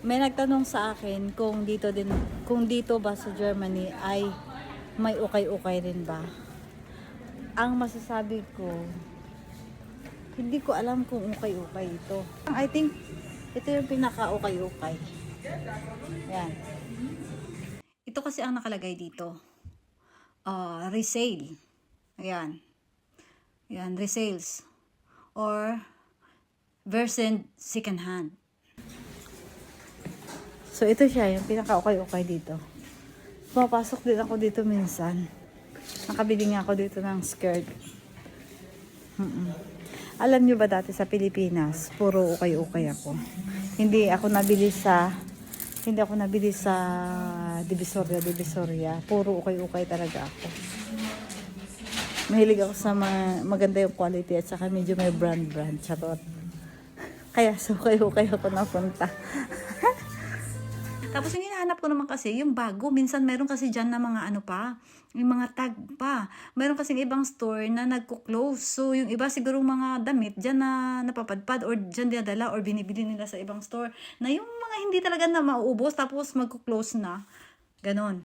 May nagtanong sa akin kung dito ba sa Germany ay may ukay-ukay rin ba. Ang masasabi ko, hindi ko alam kung ukay-ukay ito. I think ito yung pinaka-ukay-ukay. Yan. Ito kasi ang nakalagay dito. Resale. Ayan. Ayan, resales. Or version second hand. So, ito siya, yung pinaka-ukay-ukay dito. Pumapasok din ako dito minsan. Nakabili nga ako dito ng skirt. Alam nyo ba dati sa Pilipinas, puro ukay-ukay ako. Hindi ako nabili sa Divisoria. Puro ukay-ukay talaga ako. Mahilig ako sa maganda yung quality at saka medyo may brand. Charot. Kaya so ukay-ukay ako napunta. Tapos yung hinahanap ko naman kasi, yung bago. Minsan meron kasi dyan na mga ano pa, yung mga tag pa. Meron kasi ibang store na nagko-close. So, yung iba siguro mga damit dyan na napapadpad or dyan dinadala or binibili nila sa ibang store. Na yung mga hindi talaga na mauubos tapos magko-close na. Ganon.